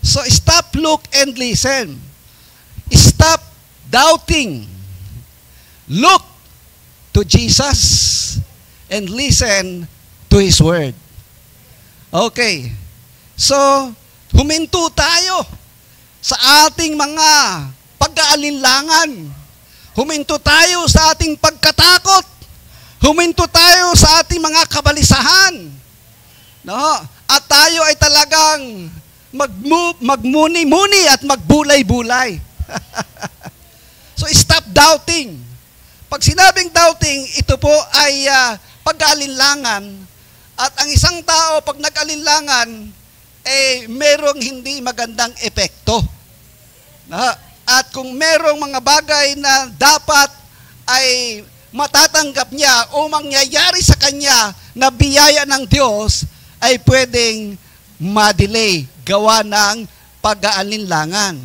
So stop, look, and listen. Stop doubting. Look to Jesus and listen to His Word. Okay. So, huminto tayo sa ating mga pag-aalinlangan. Huminto tayo sa ating pagkatakot. Huminto tayo sa ating mga kabalisahan. No? At tayo ay talagang magmuni-muni at magbulay-bulay. So stop doubting. Pag sinabing doubting, ito po ay pag-aalinlangan. At ang isang tao, pag nag-alinlangan, merong hindi magandang epekto. At kung merong mga bagay na dapat ay matatanggap niya o mangyayari sa kanya na biyaya ng Diyos, ay pwedeng ma-delay, gawa ng pag-aalinlangan.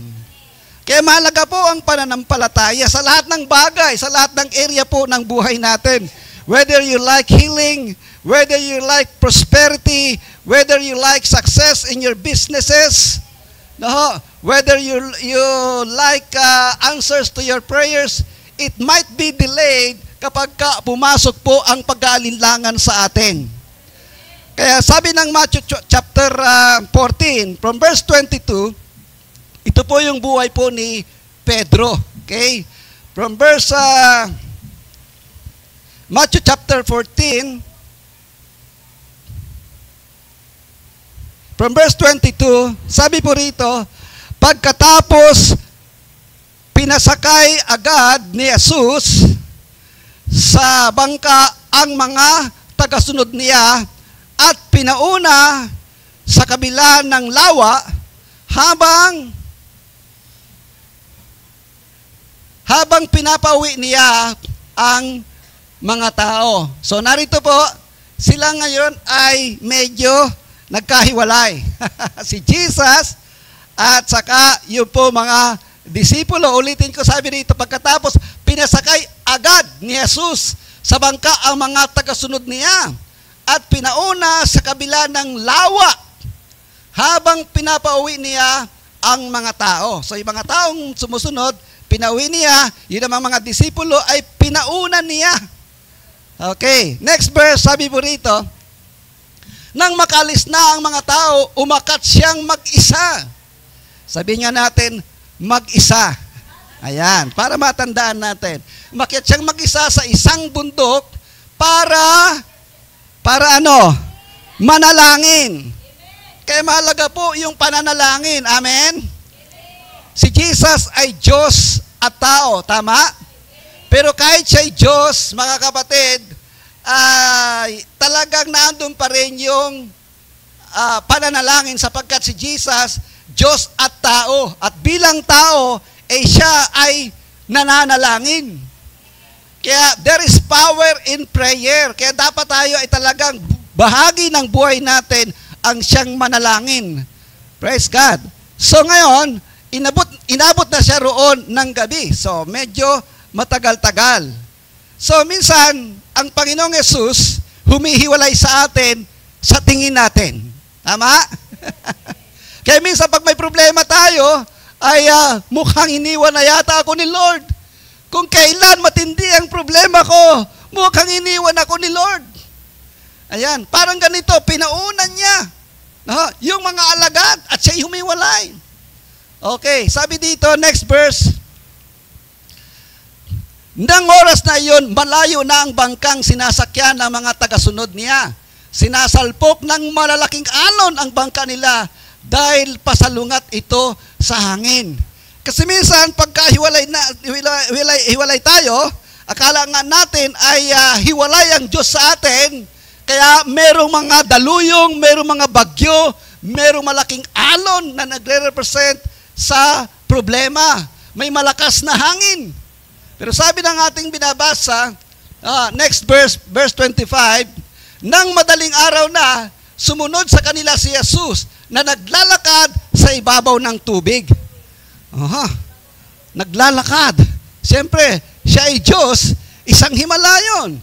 Kaya mahalaga po ang pananampalataya sa lahat ng bagay, sa lahat ng area po ng buhay natin. Whether you like healing, whether you like prosperity, whether you like success in your businesses, whether you like answers to your prayers, it might be delayed kapag pumasok po ang pag-aalinlangan sa atin. Kaya sabi ng Matthew chapter 14, from verse 22, ito po yung buhay po ni Pedro. Okay? From verse Matthew chapter 14, from verse 22, sabi po rito, pagkatapos pinasakay agad ni Jesus sa bangka ang mga tagasunod niya at pinauna sa kabila ng lawa habang pinapauwi niya ang mga tao. So narito po, sila ngayon ay medyo nagkahiwalay. Si Jesus at saka yung po mga disipulo. Ulitin ko, sabi dito, pagkatapos pinasakay agad ni Jesus sa bangka ang mga tagasunod niya at pinauna sa kabila ng lawa habang pinapauwi niya ang mga tao. So yung mga taong sumusunod, pinauwi niya, yun ang mga disipulo ay pinauna niya. Okay, next verse, sabi po rito, nang makalis na ang mga tao, umakyat siyang mag-isa. Sabihin nga natin, mag-isa. Ayan, para matandaan natin. Umakyat siyang mag-isa sa isang bundok para ano? Manalangin. Kaya mahalaga po yung pananalangin. Amen? Si Jesus ay Diyos at tao. Tama? Pero kahit siya'y Diyos, mga kapatid, ay talagang naandun pa rin yung pananalangin sapagkat si Jesus, Diyos at tao. At bilang tao, siya ay nananalangin. Kaya there is power in prayer. Kaya dapat tayo ay talagang bahagi ng buhay natin ang siyang manalangin. Praise God. So ngayon, inabot na siya roon ng gabi. So medyo matagal-tagal. So minsan, ang Panginoong Yesus humihiwalay sa atin sa tingin natin. Tama? Kaya minsan pag may problema tayo, ay mukhang iniwan na yata ako ni Lord. Kung kailan matindi ang problema ko, mukhang iniwan ako ni Lord. Ayan, parang ganito, pinaunan niya yung mga alagad at siya'y humiwalay. Okay, sabi dito, next verse. Nang oras na iyon, malayo na ang bangkang sinasakyan ng mga tagasunod niya. Sinasalpok ng malalaking alon ang bangka nila dahil pasalungat ito sa hangin. Kasi minsan, pagka hiwalay tayo, akala nga natin ay hiwalay ang Diyos sa atin, kaya merong mga daluyong, merong mga bagyo, merong malaking alon na nagre-represent sa problema. May malakas na hangin. Pero sabi ng ating binabasa, next verse, verse 25, nang madaling araw na, sumunod sa kanila si Jesus na naglalakad sa ibabaw ng tubig. Naglalakad. Siyempre, siya ay Diyos, isang himalayon.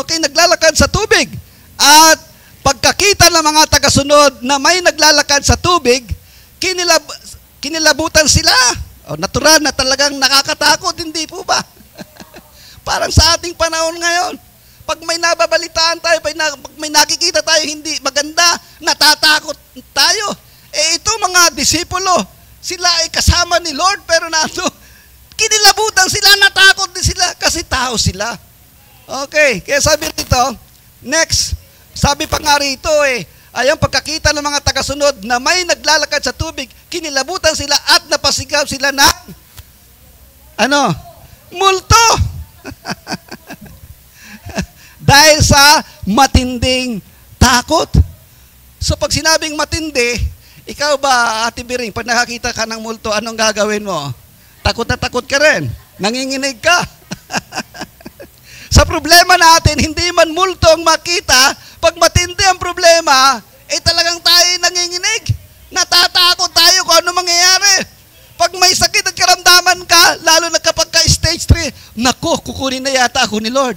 Okay, naglalakad sa tubig. At pagkakita ng mga tagasunod na may naglalakad sa tubig, kinilabutan sila. O, natural na talagang nakakatakot, hindi po ba? Parang sa ating panahon ngayon, pag may nababalitaan tayo, pag may nakikita tayo hindi maganda, natatakot tayo. Ito mga disipulo, sila ay kasama ni Lord, pero kinilabutan sila, natakot din sila, kasi tao sila. Okay, kaya sabi rito, next, sabi pa nga rito ayang pagkakita ng mga tagasunod na may naglalakad sa tubig, kinilabutan sila at napasigaw sila ng, multo. Dahil sa matinding takot. So pag sinabing matindi, ikaw ba, Ate Biring, pag nakakita ka ng multo, anong gagawin mo? Takot na takot ka rin. Nanginginig ka. Sa problema natin, hindi man multo ang makita, pag matindi ang problema, talagang tayo nanginginig. Natatakot tayo kung ano mangyayari. Pag may sakit at karamdaman ka, lalo na kapag ka stage 3, naku, kukunin na yata ako ni Lord.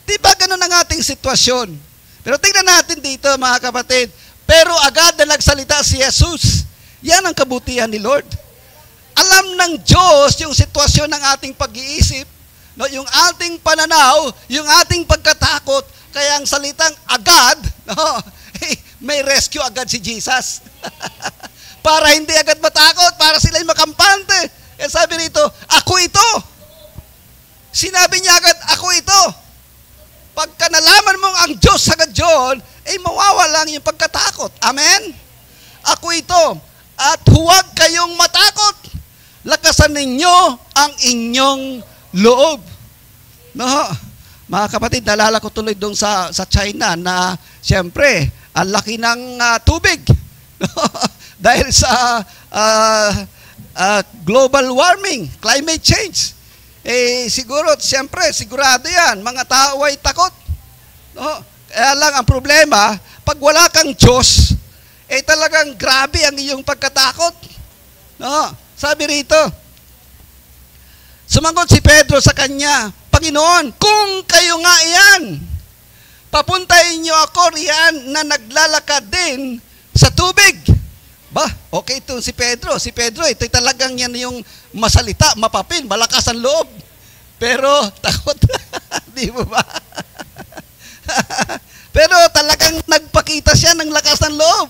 Diba ganun ang ating sitwasyon? Pero tingnan natin dito, mga kapatid, pero agad na nagsalita si Jesus. Yan ang kabutihan ni Lord. Alam ng Diyos yung sitwasyon ng ating pag-iisip, no, yung ating pananaw, yung ating pagkatakot, kaya ang salitang agad, no, may rescue agad si Jesus. Para hindi agad matakot, para sila'y makampante. Sabi rito, ako ito. Sinabi niya agad, ako ito. Pagka nalaman mong ang Diyos sagad yun, mawawalan yung pagkatakot. Amen? Ako ito. At huwag kayong matakot. Lakasan ninyo ang inyong loob. No? Mga kapatid, nalala ko tuloy doon sa China na siyempre, ang laki ng tubig. Dahil sa global warming, climate change. Sigurado yan, mga tao ay takot. No? Kaya lang ang problema, pag wala kang Diyos, talagang grabe ang iyong pagkatakot. No? Sabi rito, sumagot si Pedro sa kanya, Panginoon, kung kayo nga iyan, papuntahin niyo ako riyan na naglalakad din sa tubig. Ba, okay ito si Pedro. Si Pedro, ito talagang yan yung masalita, mapapil, malakas ang loob. Pero takot. Di mo ba? Pero talagang nagpakita siya ng lakas ng loob.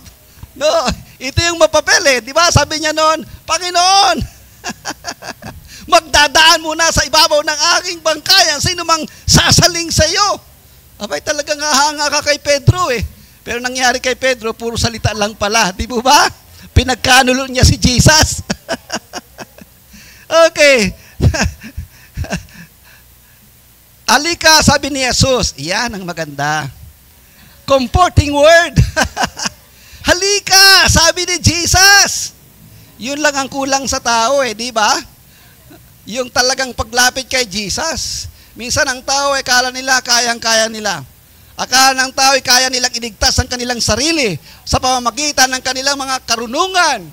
No, ito yung mapapil Di ba? Sabi niya noon, Panginoon, magdadaan muna sa ibabaw ng aking bangkayan. Sino mang sasaling sa iyo? Abay, talagang hanga ka kay Pedro Pero nangyari kay Pedro, puro salita lang pala. Di mo ba? Pinagkanulo niya si Jesus. Okay. Alika, sabi ni Jesus. Yan ang maganda. Comforting word. Halika, sabi ni Jesus. Yun lang ang kulang sa tao di ba? Yung talagang paglapit kay Jesus. Minsan ang tao kala nila kayang-kaya nila. Akala ng tao kaya nilang iligtas ang kanilang sarili sa pamamagitan ng kanilang mga karunungan,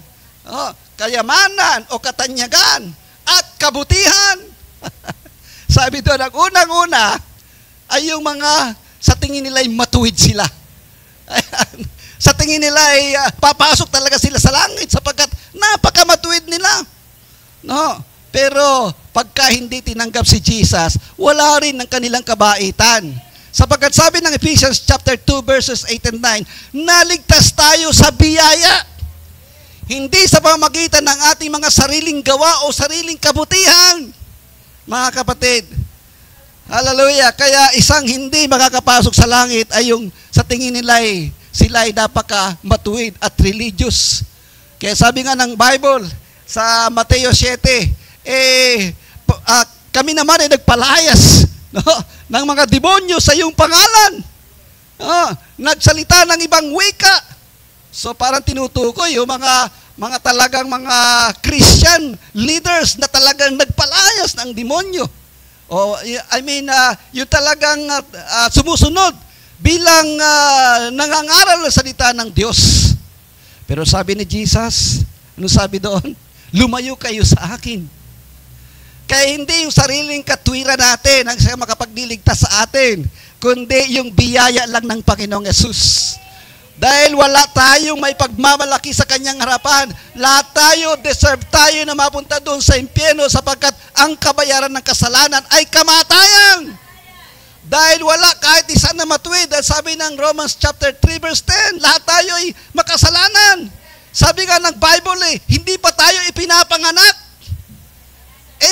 kayamanan o katanyagan at kabutihan. Sabi doon, ang unang-una ay yung mga sa tingin nila ay matuwid sila. Sa tingin nila ay papasok talaga sila sa langit sapagkat napakamatuwid nila. No? Pero pagka hindi tinanggap si Jesus, wala rin ang kanilang kabaitan. Sapagkat sabi ng Ephesians chapter 2 verses 8 and 9, naligtas tayo sa biyaya. Hindi sa pamamagitan ng ating mga sariling gawa o sariling kabutihan. Mga kapatid, hallelujah. Kaya isang hindi makakapasok sa langit ay yung sa tingin nila sila ay napaka-matuwid at religious. Kaya sabi nga ng Bible sa Mateo 7, kami naman ay nagpalayas ng mga demonyo sa iyong pangalan. Nagsalita ng ibang wika. So parang tinutukoy yung mga talagang mga Christian leaders na talagang nagpalayas ng demonyo. Yung talagang sumusunod bilang nangangaral ng salita ng Diyos. Pero sabi ni Jesus, ano sabi doon? Lumayo kayo sa akin. Kaya hindi yung sariling katwiran natin ang makapagdiligtas sa atin, kundi yung biyaya lang ng Panginoong Yesus. Dahil wala tayong may pagmamalaki sa kanyang harapan. Lahat tayo, deserve tayo na mapunta doon sa impyerno sapagkat ang kabayaran ng kasalanan ay kamatayan. Dahil wala kahit isa na matuwid. Dahil sabi ng Romans chapter 3 verse 10, lahat tayo ay makasalanan. Sabi nga ng Bible hindi pa tayo ipinapanganak.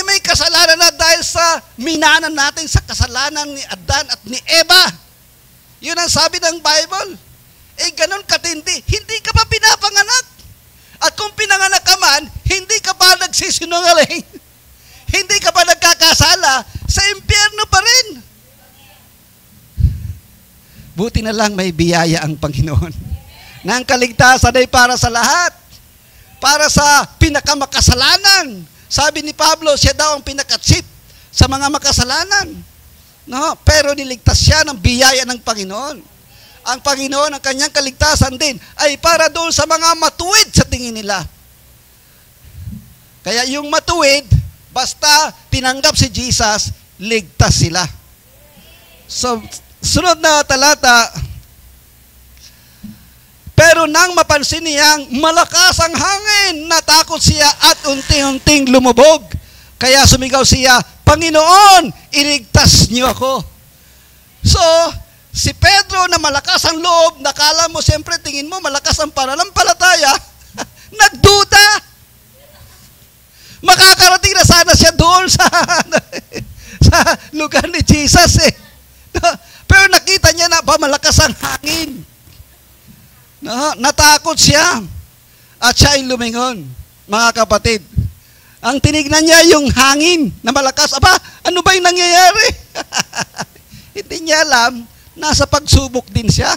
May kasalanan na dahil sa minanan natin sa kasalanan ni Adan at ni Eva. Yun ang sabi ng Bible. Ganun katindi, hindi ka pa pinapanganak. At kung pinanganak ka man, hindi ka pa nagsisinungaling. Hindi ka pa nagkakasala, sa impyerno pa rin. Buti na lang may biyaya ang Panginoon. Na ang kaligtasan ay para sa lahat. Para sa pinakamakasalanan. Sabi ni Pablo, siya daw ang pinakatsip sa mga makasalanan. No? Pero niligtas siya ng biyaya ng Panginoon. Ang Panginoon, ang kanyang kaligtasan din, ay para doon sa mga matuwid sa tingin nila. Kaya yung matuwid, basta tinanggap si Jesus, ligtas sila. So, sunod na talata, pero nang mapansin niyang malakas ang hangin, natakot siya at unti-unting lumubog. Kaya sumigaw siya, Panginoon, iligtas niyo ako. So, si Pedro na malakas ang loob, nakala mo siyempre tingin mo malakas ang pananampalataya, nagduda. Makakarating na sana siya doon sa lugar ni Jesus Pero nakita niya na malakas ang hangin. Natakot siya at siya ay lumingon. Mga kapatid, ang tinignan niya yung hangin na malakas. Ano ba yung nangyayari? Hindi niya alam. Nasa pagsubok din siya.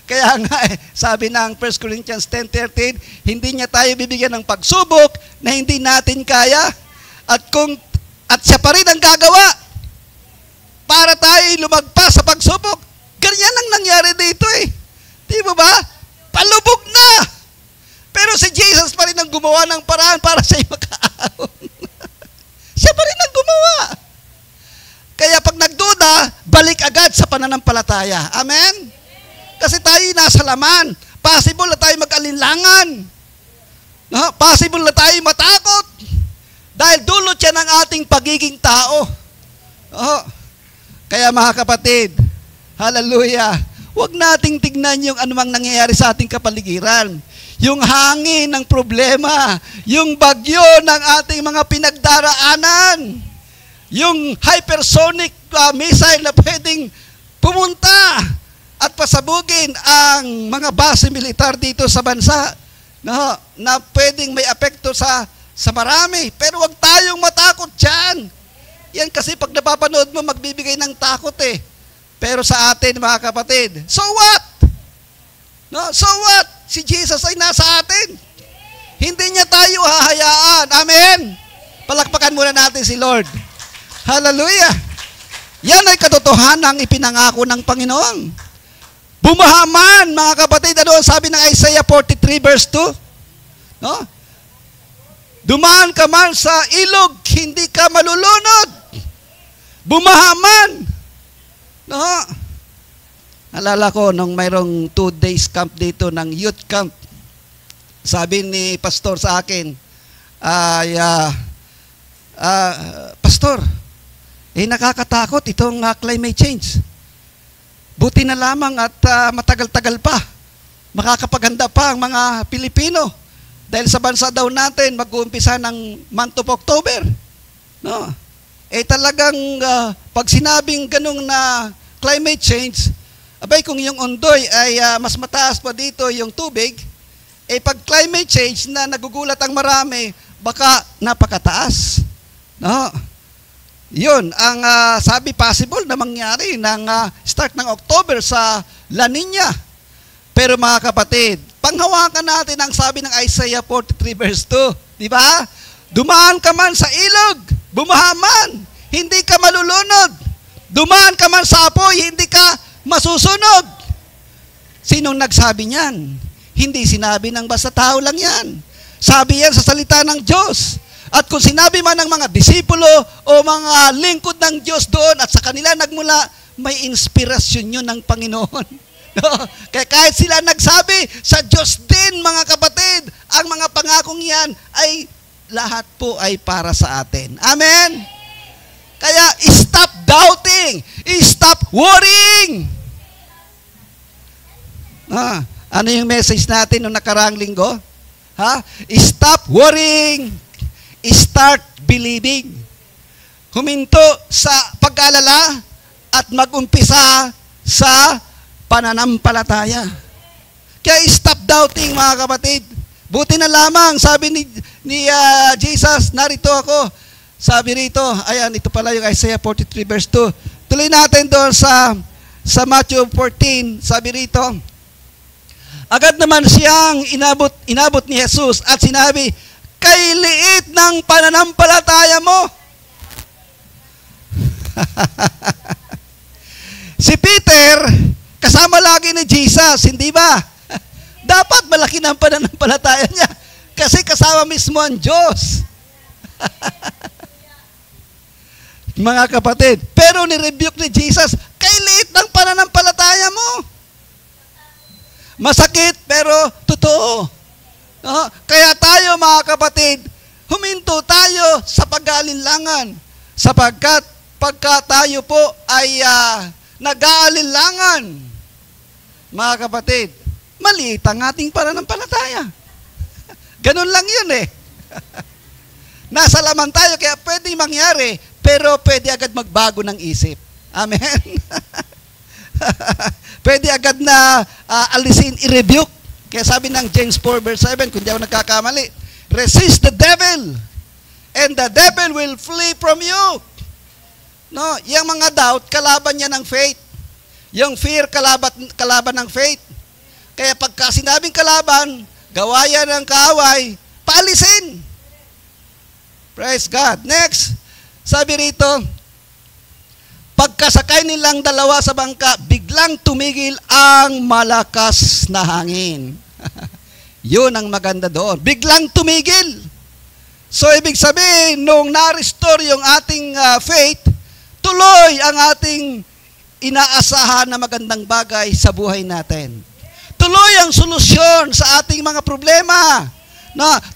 Kaya nga sabi ng 1 Corinthians 10:13, hindi niya tayo bibigyan ng pagsubok na hindi natin kaya. At siya pa rin ang gagawa para tayo lumagpas sa pagsubok. Ganyan ang nangyari dito Di ba ba? Palubog na. Pero si Jesus pa rin ang gumawa ng paraan para siya makaahon. Siya pa rin ang gumawa. Kaya pag nagduda, balik agad sa pananampalataya. Amen? Kasi tayo nasa laman. Possible na tayo mag-alinlangan. No? Possible na tayo matakot. Dahil dulot yan ng ating pagiging tao. Kaya mga kapatid, hallelujah, huwag nating tignan yung anumang nangyayari sa ating kapaligiran. Yung hangin ng problema, yung bagyo ng ating mga pinagdaraanan, yung hypersonic missile na pwedeng pumunta at pasabugin ang mga base militar dito sa bansa, na pwedeng may apekto sa marami. Pero wag tayong matakot dyan. Yan kasi pag napapanood mo, magbibigay ng takot Pero sa atin, mga kapatid, so what? So what? Si Jesus ay nasa atin. Hindi niya tayo hahayaan. Amen? Palakpakan muna natin si Lord. Hallelujah! Yan ay katotohanan ipinangako ng Panginoon. Bumahaman, mga kapatid, ano ang sabi ng Isaiah 43 verse 2? No? Dumaan ka man sa ilog, hindi ka malulunod. Bumahaman. No? Alala ko, nung mayroong 2 days camp dito ng youth camp, sabi ni pastor sa akin, Pastor, nakakatakot itong climate change. Buti na lamang at matagal-tagal pa. Makakapaganda pa ang mga Pilipino. Dahil sa bansa daw natin, mag-uumpisa ng month of October. No? Talagang pag sinabing ganung na climate change, kung yung undoy ay mas mataas pa dito yung tubig, pag climate change na nagugulat ang marami, baka napakataas. No? Yun, ang sabi possible na mangyari ng start ng October sa La Nina. Pero mga kapatid, panghawakan natin ang sabi ng Isaiah 43 verse 2. Di ba? Dumaan ka man sa ilog, bumahaman, hindi ka malulunod. Dumaan ka man sa apoy, hindi ka masusunog. Sinong nagsabi niyan? Hindi sinabi ng basta tao lang yan. Sabi yan sa salita ng Diyos. At kung sinabi man ng mga disipulo o mga lingkod ng Diyos doon at sa kanila nagmula, may inspirasyon yun ng Panginoon. No? Kaya kahit sila nagsabi, sa Diyos din, mga kapatid, ang mga pangakong yan ay lahat po ay para sa atin. Amen? Kaya stop doubting. Stop worrying. Ano yung message natin noong nakaraang linggo? Stop worrying. Start believing. Huminto sa pag-alala at mag-umpisa sa pananampalataya. Kaya stop doubting, mga kapatid. Buti na lamang, sabi ni Jesus, narito ako. Sabi rito, ayan, ito pala yung Isaiah 43 verse 2. Tuloy natin doon sa Matthew 14, sabi rito, agad naman siyang inabot ni Jesus at sinabi, kay liit ng pananampalataya mo. Si Peter, kasama lagi ni Jesus, hindi ba? Dapat malaki ng pananampalataya niya kasi kasama mismo ang Diyos. Mga kapatid, pero ni-rebuke ni Jesus, kay liit ng pananampalataya mo. Masakit, pero totoo. Kaya tayo, mga kapatid, huminto tayo sa pag-aalinlangan. Sapagkat pagka tayo po ay nag-aalinlangan, mga kapatid, maliit ang ating pananampalataya. Ganun lang yun eh. Nasa laman tayo, kaya pwede mangyari, pero pwede agad magbago ng isip. Amen? Pwede agad na alisin, i-rebuke. Kaya sabi ng James 4 verse 7, kung di ako nagkakamali, resist the devil, and the devil will flee from you. No, yung mga doubt, kalaban niya ng faith. Yung fear, kalaban ng faith. Kaya pagka sinabing kalaban, gawayan ng kaaway, paalisin. Praise God. Next, sabi rito, pagkasakay nilang dalawa sa bangka, biglang tumigil ang malakas na hangin. Yun ang maganda doon. Biglang tumigil. So, ibig sabihin, nung na-restore yung ating faith, tuloy ang ating inaasahan na magandang bagay sa buhay natin. Tuloy ang solusyon sa ating mga problema.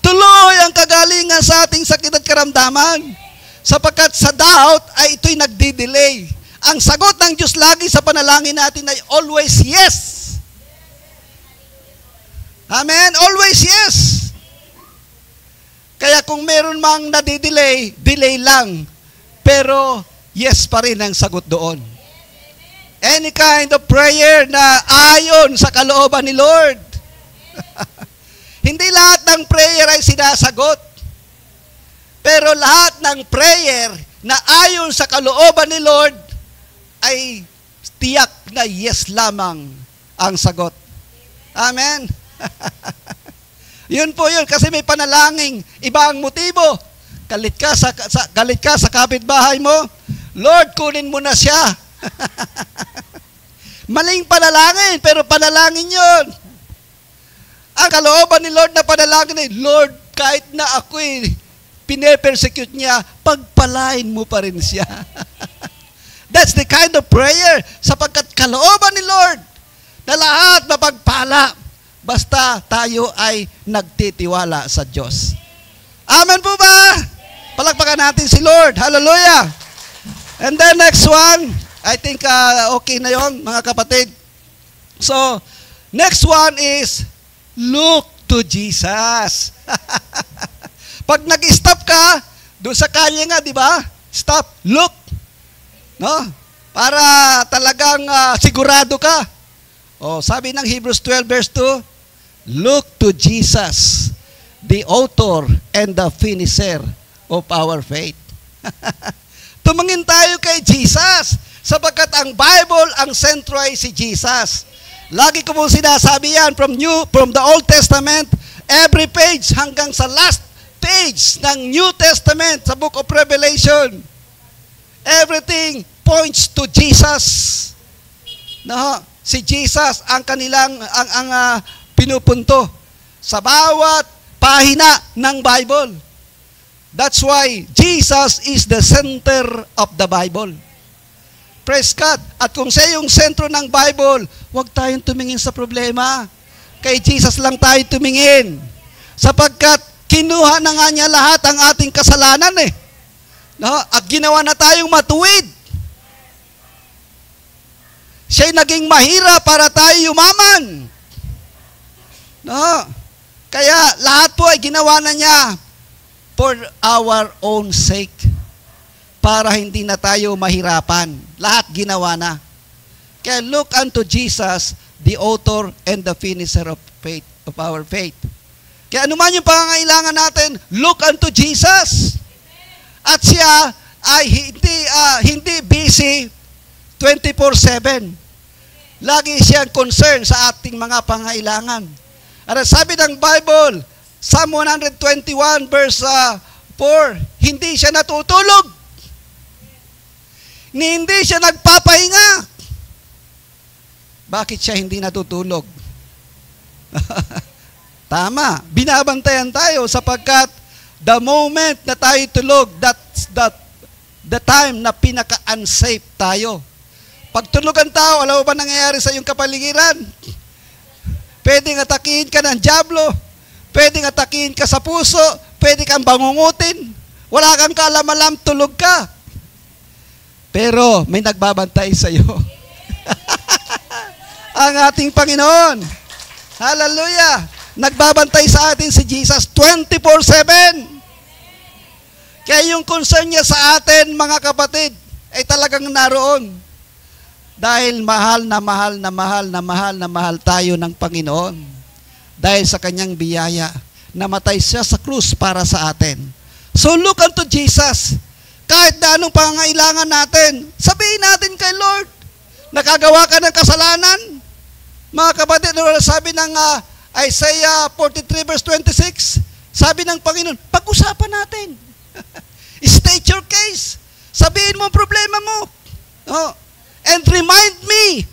Tuloy ang kagalingan sa ating sakit at karamdaman. Sapagkat sa doubt ay ito'y nagdi-delay. Ang sagot ng Diyos lagi sa panalangin natin ay always yes. Amen? Always yes. Kaya kung meron mang nadidelay, delay lang. Pero yes pa rin ang sagot doon. Any kind of prayer na ayon sa kalooban ni Lord. Hindi lahat ng prayer ay sinasagot. Pero lahat ng prayer na ayon sa kalooban ni Lord ay tiyak na yes lamang ang sagot. Amen? Yun po yun, kasi may panalangin, iba ang motibo. Galit ka sa kapitbahay mo, Lord, kunin mo na siya. Maling panalangin, pero panalangin yun. Ang kalooban ni Lord na panalangin ay, Lord, kahit na ako'y pine-persecute niya, pagpalain mo pa rin siya. That's the kind of prayer, sapagkat kalooban ni Lord na lahat mapagpala basta tayo ay nagtitiwala sa Diyos. Amen po ba? Palakpakan natin si Lord. Hallelujah! And then next one, I think okay na yon, mga kapatid. So, next one is, look to Jesus. Pag nag-stop ka, doon sa kanya nga, di ba? Stop, look. No? Para talagang sigurado ka. Sabi ng Hebrews 12 verse 2, look to Jesus, the author and the finisher of our faith. Tumingin tayo kay Jesus, sapagkat ang Bible, ang sentro ay si Jesus. Lagi ko po sinasabi yan from the Old Testament, every page hanggang sa last page ng New Testament sa Book of Revelation. Everything points to Jesus. No, si Jesus ang kanilang pinupunto sa bawat pahina ng Bible. That's why Jesus is the center of the Bible. Praise God. At kung siya yung sentro ng Bible, huwag tayong tumingin sa problema. Kay Jesus lang tayo tumingin. Sapagkat kinuha na nga niya lahat ang ating kasalanan eh. No? At ginawa na tayong matuwid. Siya'y naging mahirap para tayo yumaman. No? Kaya lahat po ay ginawa na niya for our own sake. Para hindi na tayo mahirapan. Lahat ginawa na. Kaya look unto Jesus, the author and the finisher of faith, of our faith. Kaya anuman yung pangangailangan natin, look unto Jesus. At siya ay hindi busy 24/7. Lagi siyang concerned sa ating mga pangangailangan. At sabi ng Bible, Psalm 121 verse 4, hindi siya natutulog. Hindi siya nagpapahinga. Bakit siya hindi natutulog? Tama, binabantayan tayo sapagkat the moment na tayo tulog, that's the time na pinaka-unsafe tayo. Pag tulog ang tao, alam mo ba nangyayari sa iyong kapaligiran? Pwedeng atakihin ka ng dyablo, pwedeng atakihin ka sa puso, pwede kang bangungutin, wala kang kaalam-alam, tulog ka. Pero may nagbabantay sa iyo. Ang ating Panginoon. Hallelujah. Nagbabantay sa atin si Jesus 24/7. Kaya yung concern niya sa atin, mga kapatid, ay talagang naroon. Dahil mahal na mahal na mahal na mahal na mahal tayo ng Panginoon. Dahil sa kanyang biyaya, namatay siya sa krus para sa atin. So look unto Jesus. Kahit na anong pangangailangan natin, sabihin natin kay Lord, nakagawa ka ng kasalanan. Mga kapatid, sabi ng Isaiah 43 verse 26, sabi ng Panginoon, pag-usapan natin. State your case. Sabihin mo ang problema mo. Oh. And remind me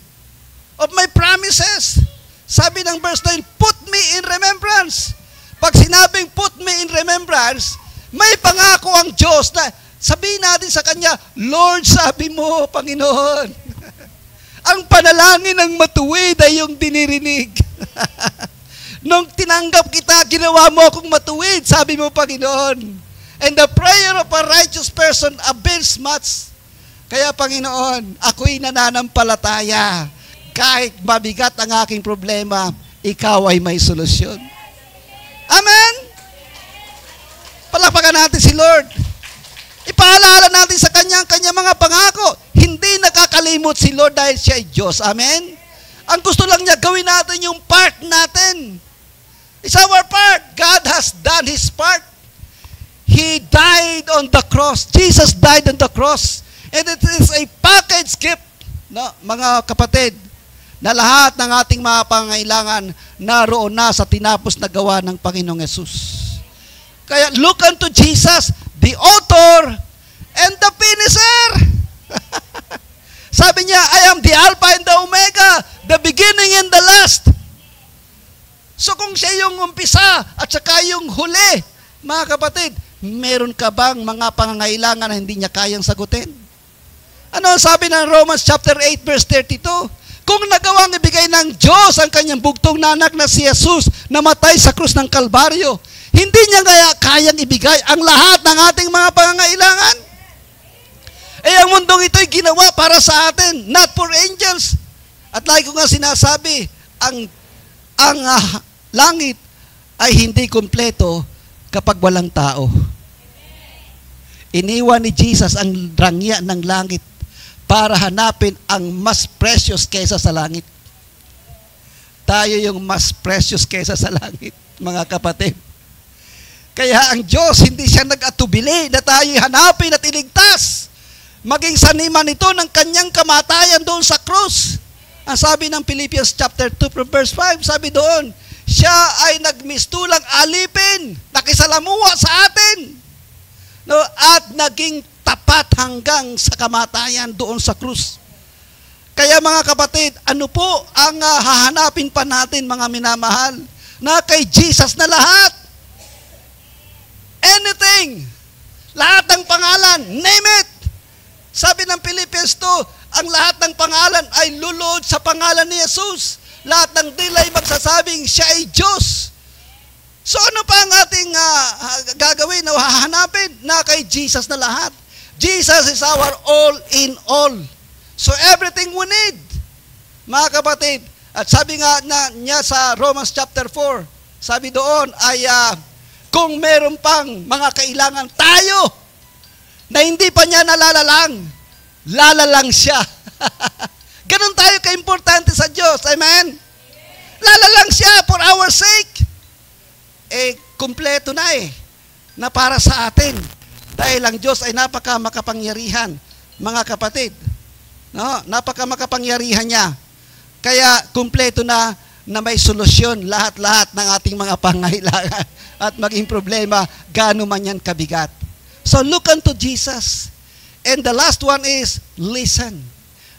of my promises. Sabi ng verse 9, put me in remembrance. Pag sinabing put me in remembrance, may pangako ang Diyos na sabihin natin sa Kanya, Lord, sabi mo, Panginoon, ang panalangin ng matuwid ay yung dinirinig. Nung tinanggap kita, ginawa mo akong matuwid, sabi mo, Panginoon. And the prayer of a righteous person avails much. Kaya, Panginoon, ako'y nananampalataya. Kahit mabigat ang aking problema, ikaw ay may solusyon. Amen? Palakpakan natin si Lord. Ipaalala natin sa kanyang mga pangako. Hindi nakakalimot si Lord dahil siya ay Diyos. Amen? Ang gusto lang niya, gawin natin yung part natin. It's our part. God has done His part. He died on the cross. Jesus died on the cross. And it is a package gift, no, mga kapatid, na lahat ng ating mga pangailangan naroon na sa tinapos na gawa ng Panginoong Yesus. Kaya look unto Jesus, the author and the finisher. Sabi niya, I am the Alpha and the Omega, the beginning and the last. So kung siya yung umpisa at saka yung huli, mga kapatid, meron ka bang mga pangangailangan na hindi niya kayang sagutin? Ano ang sabi ng Romans chapter 8 verse 32? Kung nagawang ibigay ng Diyos ang kanyang bugtong na anak na si Jesus na matay sa krus ng Kalbaryo, hindi niya kayang ibigay ang lahat ng ating mga pangangailangan. Eh, ang mundong ito'y ginawa para sa atin, not for angels. At lagi ko nga sinasabi, ang langit ay hindi kumpleto kapag walang tao. Iniwan ni Jesus ang rangya ng langit para hanapin ang mas precious kaysa sa langit. Tayo yung mas precious kaysa sa langit, mga kapatid. Kaya ang Diyos, hindi siya nag-atubili na tayo'y hanapin at iligtas. Maging saniman ito ng kanyang kamatayan doon sa krus. Ang sabi ng Philippians chapter 2 from verse 5, sabi doon, siya ay nagmistulang alipin, nakisalamuha sa atin, no, at naging tapat hanggang sa kamatayan doon sa krus. Kaya mga kapatid, ano po ang hahanapin pa natin, mga minamahal, na kay Jesus na lahat? Anything, lahat ng pangalan, name it. Sabi ng Philippians 2, Ang lahat ng pangalan ay lulod sa pangalan ni Jesus. Lahat ng dilay magsasabing siya ay Diyos. So ano pa ang ating gagawin o hahanapin? Na kay Jesus na lahat. Jesus is our all in all. So everything we need, mga kapatid. At sabi nga niya sa Romans chapter 4, sabi doon ay kung meron pang mga kailangan tayo na hindi pa niya lalalang siya. Ganun tayo ka-importante sa Diyos. Amen? Lalalang siya for our sake. Kumpleto na na para sa atin. Dahil ang Diyos ay napaka-makapangyarihan, mga kapatid. No? Napaka-makapangyarihan niya. Kaya kumpleto na may solusyon lahat-lahat ng ating mga pangailangan at maging problema, gaano man yan kabigat. So look unto Jesus. And the last one is listen.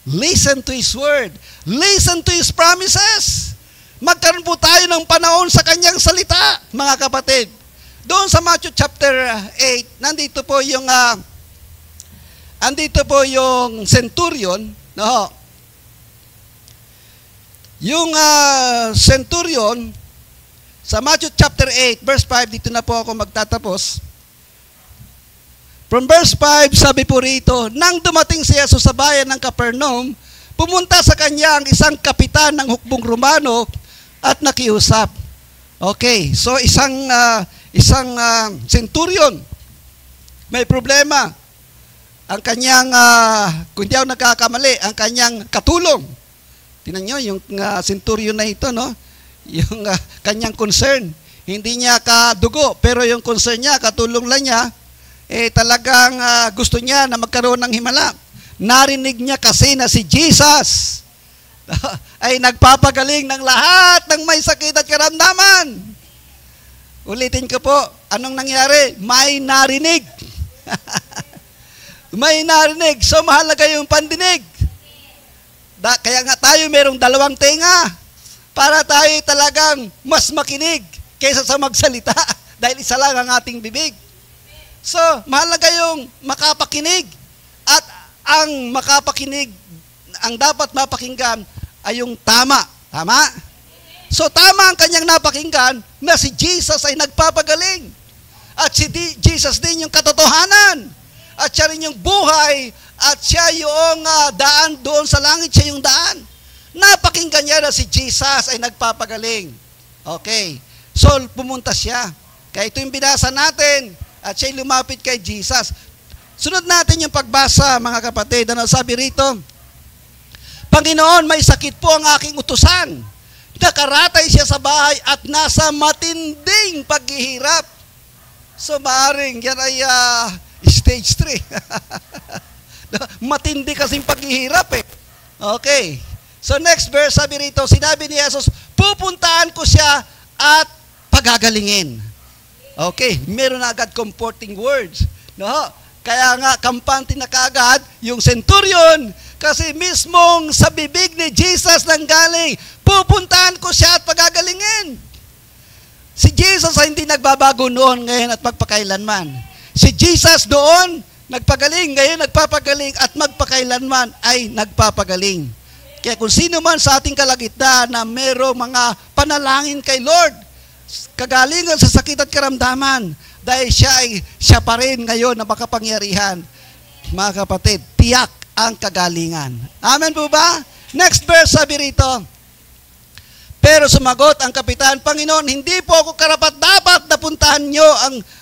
Listen to His Word. Listen to His promises. Magkaroon po tayo ng panahon sa Kanyang salita, mga kapatid. Doon sa Matthew chapter 8, nandito po yung centurion, no? Yung centurion, sa Matthew chapter 8, verse 5, dito na po ako magtatapos. From verse 5, sabi po rito, nang dumating si Jesus sa bayan ng Capernaum, pumunta sa kanya ang isang kapitan ng hukbong Romano at nakiusap. Okay, so isang centurion, may problema. Ang kanyang, kung di ako nagkakamali, ang kanyang katulong. Tingnan nyo, yung centurion na ito, no? Yung kanyang concern. Hindi niya kadugo, pero yung concern niya, katulong lang niya, talagang gusto niya na magkaroon ng himala. Narinig niya kasi na si Jesus ay nagpapagaling ng lahat ng may sakit at karamdaman. Ulitin ko po, anong nangyari? May narinig. May narinig. So mahalaga yung pandinig. Kaya nga tayo merong dalawang tenga para tayo talagang mas makinig kaysa sa magsalita dahil isa lang ang ating bibig. So, mahalaga yung makapakinig at ang makapakinig, ang dapat mapakinggan ay yung tama. Tama? So, tama ang kanyang napakinggan na si Jesus ay nagpapagaling. At si Jesus din yung katotohanan. At siya rin yung buhay at siya yung daan doon sa langit, siya yung daan. Napakinggan niya na si Jesus ay nagpapagaling. Okay. So, pumunta siya. Kaya ito yung binasa natin. At siya'y lumapit kay Jesus. Sunod natin yung pagbasa, mga kapatid. Ano sabi rito? Panginoon, may sakit po ang aking utusan. Nakaratay siya sa bahay at nasa matinding paghihirap. So, maaring yan ay stage 3. Matindi kasing paghihirap Okay. So, next verse, sabi rito, sinabi ni Jesus, pupuntaan ko siya at pagagalingin. Okay, meron na agad comforting words. No? Kaya nga, kampante na kaagad yung centurion kasi mismong sa bibig ni Jesus nang galing, pupuntahan ko siya at pagagalingin. Si Jesus ay hindi nagbabago noon, ngayon at magpakailanman. Si Jesus doon, nagpagaling, ngayon nagpapagaling at magpakailanman ay nagpapagaling. Kaya kung sino man sa ating kalagitnaan na merong mga panalangin kay Lord, kagalingan sa sakit at karamdaman, dahil siya pa rin ngayon na makapangyarihan. Mga kapatid, tiyak ang kagalingan. Amen po ba? Next verse, sabi rito, pero sumagot ang kapitan, Panginoon, hindi po ako karapat-dapat na puntahan nyo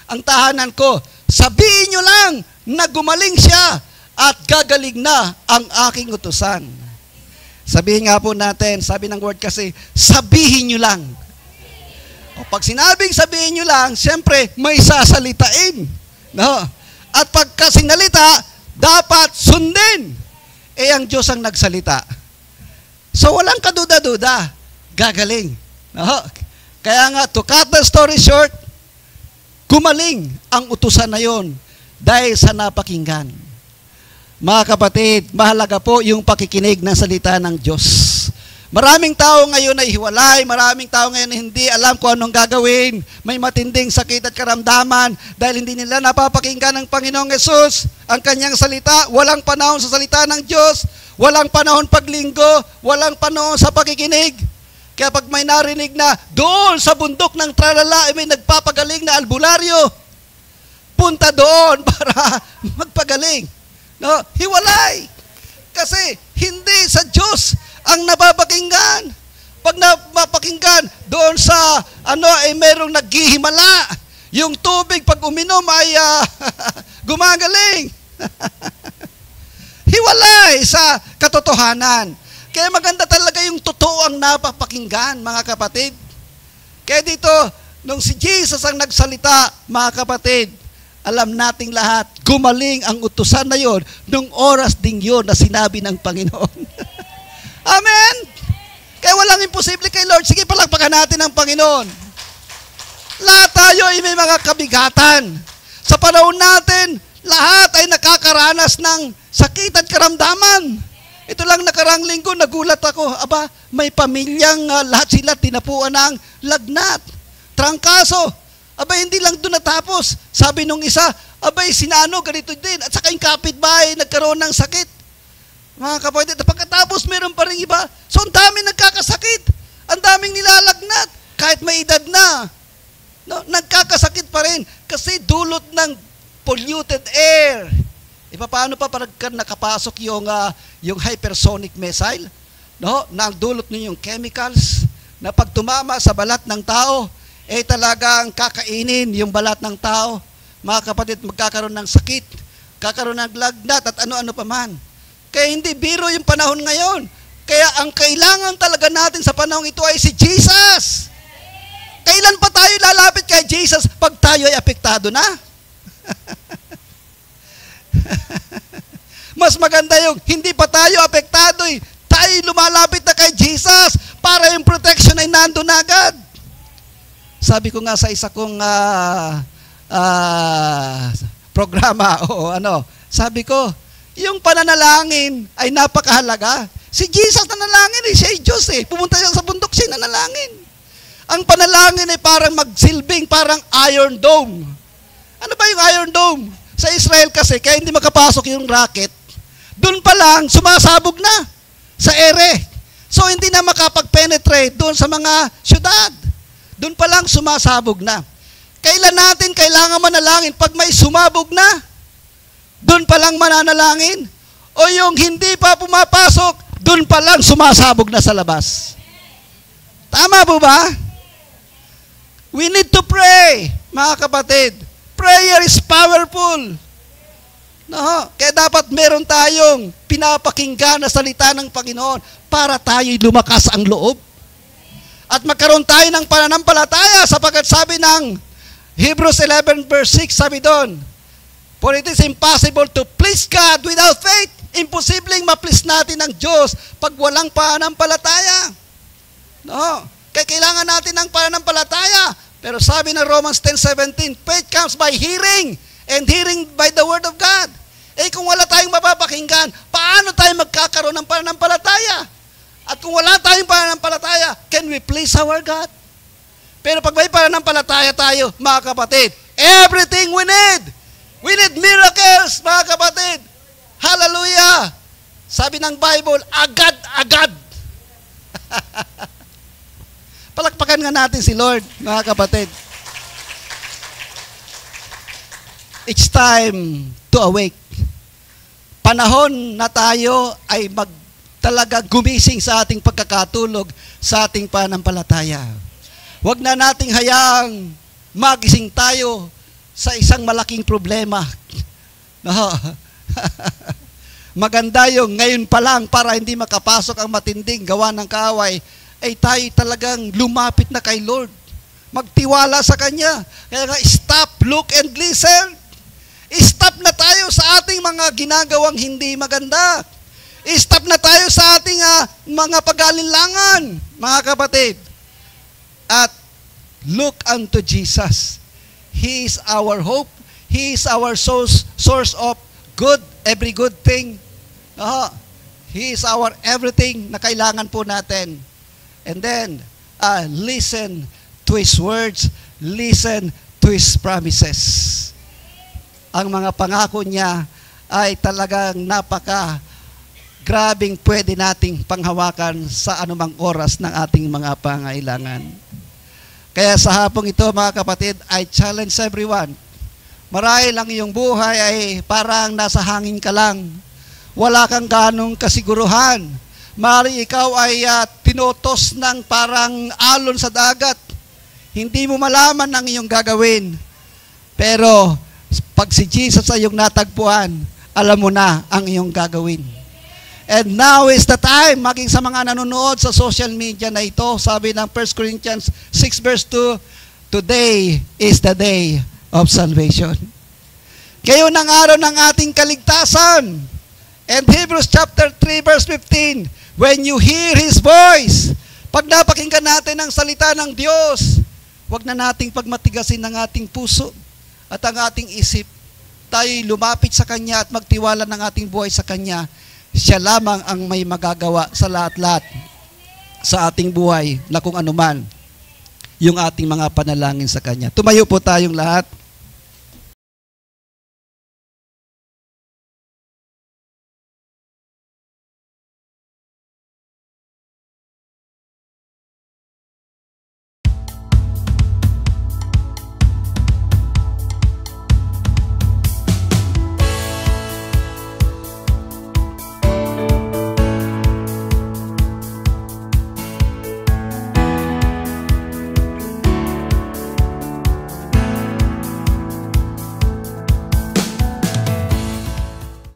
ang tahanan ko. Sabihin nyo lang na gumaling siya at gagaling na ang aking utusan. Sabihin nga po natin, sabi ng word kasi, sabihin nyo lang. O pag sinabing sabihin nyo lang, siyempre may sasalitain. No? At pagka sinalita, dapat sundin. Ang Diyos ang nagsalita. So walang kaduda-duda, gagaling. No? Kaya nga, to cut the story short, gumaling ang utusan na yon dahil sa napakinggan. Mga kapatid, mahalaga po yung pakikinig ng salita ng Diyos. Maraming tao ngayon ay hiwalay, maraming tao ngayon hindi alam kung anong gagawin, may matinding sakit at karamdaman dahil hindi nila napapakinggan ng Panginoong Hesus ang kanyang salita, walang panahon sa salita ng Diyos, walang panahon paglinggo, walang panahon sa pakikinig. Kaya pag may narinig na doon sa bundok ng tralala, may nagpapagaling na albularyo, punta doon para magpagaling. No? Hiwalay. Kasi hindi sa Diyos ang napapakinggan. Pag napapakinggan doon sa merong naghihimala. Yung tubig pag uminom ay gumagaling. Hiwalay sa katotohanan. Kaya maganda talaga yung totoo ang napapakinggan, mga kapatid. Kaya dito, nung si Jesus ang nagsalita, mga kapatid, alam nating lahat, gumaling ang utusan na yon nung oras ding yon na sinabi ng Panginoon. Amen? Kaya walang imposible kay Lord. Sige, palakpakan natin ang Panginoon. Lahat tayo ay may mga kabigatan. Sa panahon natin, lahat ay nakakaranas ng sakit at karamdaman. Ito lang nakarang linggo, nagulat ako. Aba, may pamilyang lahat sila tinapuan ng lagnat, trangkaso. Aba, hindi lang doon natapos. Sabi nung isa, abay, sinano, ganito din. At saka yung kapitbahay, nagkaroon ng sakit. Mga kapatid, pagkatapos meron pa rin iba. So, ang daming nagkakasakit. Ang daming nilalagnat. Kahit may edad na. No, nagkakasakit pa rin. Kasi dulot ng polluted air. Paano pa pag nakapasok yung hypersonic missile? No? Nang dulot niyo yung chemicals na pag tumama sa balat ng tao, talagang kakainin yung balat ng tao. Mga kapatid, magkakaroon ng sakit, kakaroon ng lagnat at ano-ano pa man. Kaya hindi biro yung panahon ngayon. Kaya ang kailangan talaga natin sa panahon ito ay si Jesus. Kailan pa tayo lalapit kay Jesus pag tayo ay apektado na? Mas maganda yung hindi pa tayo apektado, tayo lumalapit na kay Jesus para yung protection ay nandun agad. Sabi ko nga sa isa kong programa sabi ko, yung pananalangin ay napakahalaga. Si Jesus nanalangin, siya ay Diyos pumunta siya sa bundok, siya nanalangin. Ang panalangin ay parang magsilbing, parang iron dome. Ano ba yung iron dome? Sa Israel kasi, kaya hindi makapasok yung rocket, doon pa lang, sumasabog na sa ere. So, hindi na makapag-penetrate doon sa mga syudad. Doon pa lang, sumasabog na. Kailan natin kailangan manalangin? Pag may sumabog na, doon pa lang mananalangin? O yung hindi pa pumapasok, doon pa lang sumasabog na sa labas? Tama po ba? We need to pray, mga kapatid. Prayer is powerful. No, kaya dapat meron tayong pinapakinggan na salita ng Panginoon para tayo'y lumakas ang loob. At magkaroon tayo ng pananampalataya sapagkat sabi ng Hebrews 11 verse 6, sabi doon, for it is impossible to please God without faith. Imposibleng ma-please natin ang Diyos pag walang pananampalataya. No, kaya kailangan natin ng pananampalataya. Pero sabi ng Romans 10:17, faith comes by hearing, and hearing by the word of God. Kung wala tayong mapapakinggan, paano tayo magkakaroon ng pananampalataya? At kung wala tayong pananampalataya, can we please our God? Pero pag may pananampalataya tayo, mga kapatid, everything we need miracles, mga kapatid. Hallelujah! Sabi ng Bible, agad-agad. Palakpakan nga natin si Lord, mga kapatid. It's time to awake. Panahon na tayo ay talaga gumising sa ating pagkakatulog, sa ating pananampalataya. Huwag na nating hayaang magising tayo sa isang malaking problema. No. Maganda yung ngayon pa lang para hindi makapasok ang matinding gawa ng kaaway, ay tayo talagang lumapit na kay Lord. Magtiwala sa Kanya. Kaya nga, stop, look, and listen. Stop na tayo sa ating mga ginagawang hindi maganda. Stop na tayo sa ating mga pag-alinlangan, mga kapatid. At look unto Jesus. He is our hope. He is our source of every good thing. He is our everything na kailangan po natin. And then, listen to His words. Listen to His promises. Ang mga pangako niya ay talagang grabing pwede nating panghawakan sa anumang oras ng ating mga pangailangan. Kaya sa hapong ito, mga kapatid, I challenge everyone. Marahil ang iyong buhay ay parang nasa hangin ka lang. Wala kang ganong kasiguruhan. Mari ikaw ay tinotos ng parang alon sa dagat. Hindi mo malaman ang iyong gagawin. Pero pag si Jesus ay iyong natagpuan, alam mo na ang iyong gagawin. And now is the time, maging sa mga nanonood sa social media na ito, sabi ng 1 Corinthians 6 verse 2, today is the day of salvation. Kayo ng araw ng ating kaligtasan. And Hebrews chapter 3 verse 15, when you hear His voice, pag napakinggan natin ang salita ng Diyos, huwag na nating pagmatigasin ang ating puso at ang ating isip. Tayo'y lumapit sa Kanya at magtiwala ng ating buhay sa Kanya. Siya lamang ang may magagawa sa lahat-lahat sa ating buhay na kung anuman yung ating mga panalangin sa Kanya. Tumayo po tayong lahat.